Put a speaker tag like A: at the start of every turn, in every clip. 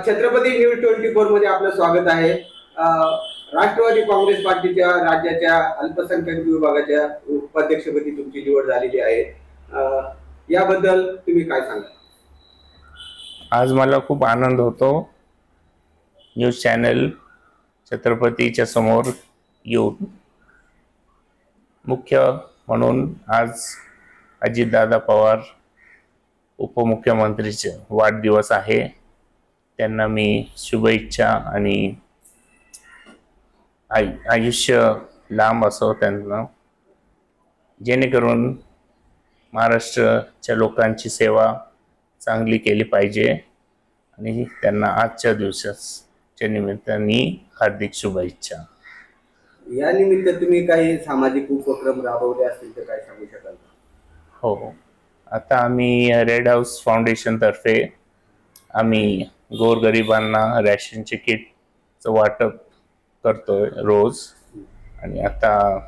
A: Chhatrapati news 24 मध्ये आपलं स्वागत आहे। राष्ट्रवादी काँग्रेस पार्टीच्या राज्याच्या अल्पसंख्याक विभागाच्या उपाध्यक्षपदी तुमची निवड झालेली आहे। याबद्दल तुम्ही काय सांगाल?
B: आज मला खूप आनंद होतो न्यूज चॅनल छत्रपतीच्या समोर येऊन। मुख्य म्हणून आज अजितदादा पवार उपमुख्यमंत्रीचे वाढदिवस आहे, त्यांना मी शुभेच्छा आणि आयुष्य लांब असो त्यांना, जेणेकरून महाराष्ट्राच्या लोकांची सेवा चांगली केली पाहिजे आणि त्यांना आजच्या दिवसाच्या निमित्ताने हार्दिक शुभेच्छा।
A: या निमित्त तुम्ही काही सामाजिक उपक्रम राबवले असतील तर काय सांगू शकाल?
B: हो, आता आम्ही रेड हाऊस फाउंडेशन तर्फे आम्ही गोरगरिबांना रॅशनचे किटचं वाटप करतोय रोज। आणि आता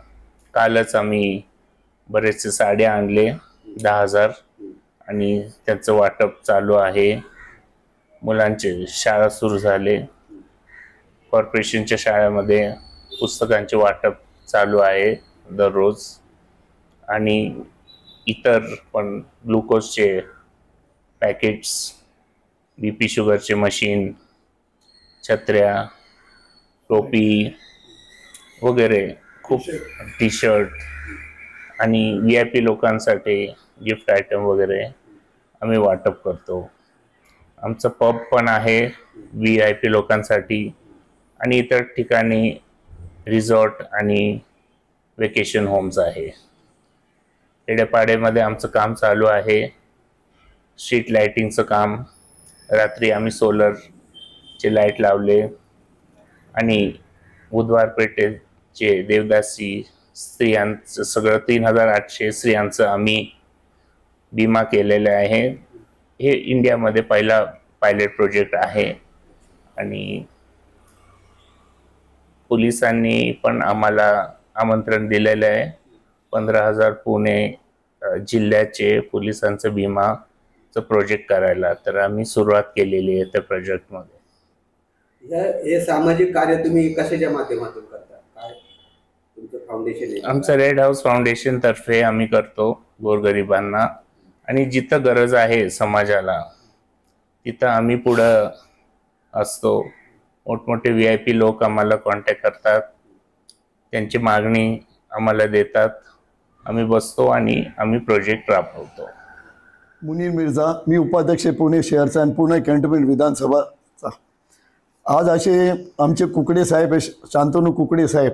B: कालच आम्ही बरेचसे साड्या आणले 10,000 आणि त्याचं वाटप चालू आहे। मुलांचे शाळा सुरू झाले, कॉर्पोरेशनच्या शाळेमध्ये पुस्तकांचे वाटप चालू आहे दररोज। आणि इतर पण ग्लुकोजचे पॅकेट्स, बीपी शुगरचे मशीन, छत्र्या, टोपी वगैरे खूप, टी शर्ट आणि VIP लोकांसाठी गिफ्ट आयटम वगैरे आम्ही वाटप करतो। आमचं पब पण आहे VIP लोकांसाठी आणि इतर ठिकाणी रिसॉर्ट आणि वेकेशन होम्स आहे। खेड्यापाड्यामध्ये आमचं काम चालू आहे, स्ट्रीट लाइटिंगचं काम। रात्री आम्ही सोलरचे लाईट लावले आणि बुधवार पेठेचे देवदासी स्त्रियांचं सगळं 3,800 स्त्रियांचं आम्ही विमा केलेलं आहे। हे इंडियामध्ये पहिला पायलट प्रोजेक्ट आहे। आणि पोलिसांनी पण आम्हाला आमंत्रण दिलेलं आहे। 15,000 पुणे जिल्ह्याचे पोलिसांचं विमाचं प्रोजेक्ट करायला, तर आम्ही सुरुवात केलेली आहे त्या प्रोजेक्टमध्ये।
A: हे सामाजिक कार्य तुम्ही कशाच्या माध्यमातून करता? काय तुमचं फाउंडेशन आहे?
B: आमचं रेड हाऊस फाउंडेशन तर्फे आम्ही करतो गोरगरिबांना, आणि जिथं गरज आहे समाजाला तिथं आम्ही पुढं असतो। मोठमोठे VIP लोक आम्हाला कॉन्टॅक्ट करतात, त्यांची मागणी आम्हाला देतात, आम्ही बसतो आणि आम्ही प्रोजेक्ट राबवतो।
C: मुनीर मिर्झा, मी उपाध्यक्ष पुणे शहरचा आणि पुणे कॅन्टोन्मेंट विधानसभाचा। आज असे आमचे कुकडे साहेब, शांतनू कुकडे साहेब,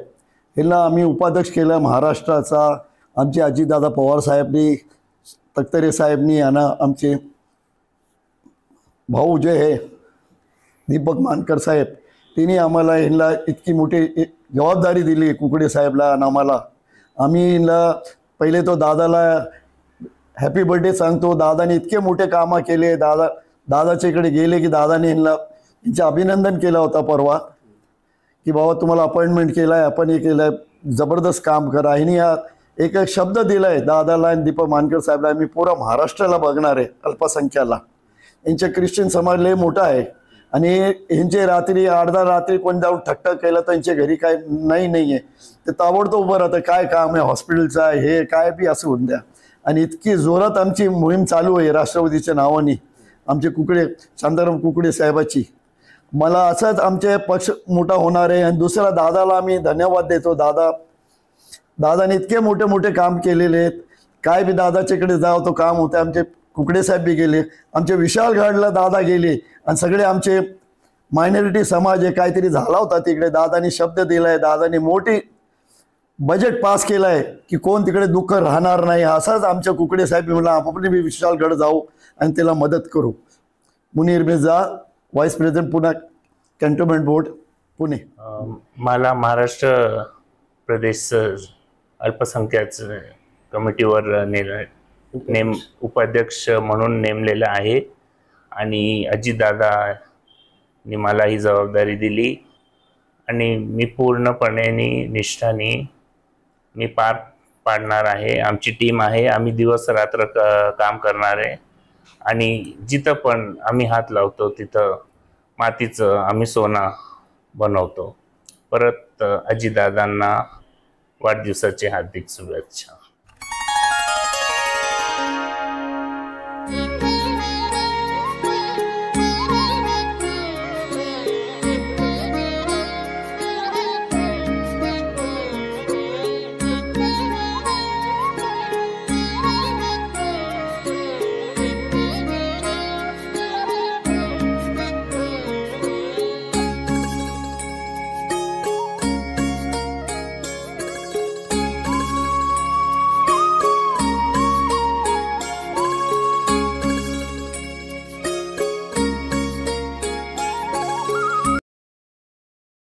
C: यांना आम्ही उपाध्यक्ष केलं महाराष्ट्राचा। आमचे अजितदादा पवार साहेबनी, तक्तरे साहेबनी, आणि आमचे भाऊ जे आहे दीपक मानकर साहेब, त्यांनी आम्हाला यांना इतकी मोठी जबाबदारी दिली कुकडे साहेबला आणि आम्हाला। आम्ही यांना पहिले तो दादाला हॅपी बर्थडे सांगतो। दादाने इतके मोठे कामं केले, दादाच्या इकडे गेले की दादाने यांचं अभिनंदन केलं होता परवा, की बाबा तुम्हाला अपॉइंटमेंट केलं आहे, आपण हे केलं आहे, जबरदस्त काम करा। ह्यांनी एक शब्द दिला आहे दादाला आणि दीपक मानकर साहेबला, आम्ही पुरा महाराष्ट्राला बघणार आहे अल्पसंख्याला। यांचे ख्रिश्चन समाज लय मोठा आहे आणि यांचे रात्री अर्धा रात्री कोण जाऊन ठकठक केलं तर यांच्या घरी काय नाही आहे, ते ताबडतोब उभं राहतं, काय काम आहे हॉस्पिटलचं आहे, हे काय बी असं होऊन द्या। आणि इतकी जोरात आमची मोहीम चालू आहे राष्ट्रवादीच्या नावाने, आमचे कुकडे शांताराम कुकडे साहेबाची। मला असंच आमचे पक्ष मोठा होणार आहे। आणि दुसरा दादाला आम्ही धन्यवाद देतो। दादाने इतके मोठे मोठे काम केलेले आहेत, काय बी दादाच्याकडे जावं तो काम होते। आमचे कुकडे साहेब बी गेले, आमचे विशालगडला दादा गेले, आणि सगळे आमचे मायनॉरिटी समाज आहे काहीतरी झाला होता तिकडे, दादानी शब्द दिलाय, दादाने मोठी बजेट पास केलं आहे की कोण तिकडे दुःख राहणार नाही। असाच आमच्या कुकडे साहेब म्हणला आपण बी विशालगड जाऊ आणि त्याला मदत करू। Munir Mirza, vice president Pune cantonment board Pune.
B: मला महाराष्ट्र प्रदेश अल्पसंख्याक कमिटीवर उपाध्यक्ष म्हणून नेमलेलं आहे, आणि अजितदादांनी मला ही जबाबदारी दिली आणि मी पूर्णपणे निष्ठाने मी पार पाडणार आहे। आमची टीम आहे, आम्ही दिवस रात्र काम करणार आहे, आणि जिथं पण आम्ही हात लावतो तिथं मातीचं आम्ही सोनं बनवतो. परत अजितदादांना वाढदिवसाची हार्दिक शुभेच्छा.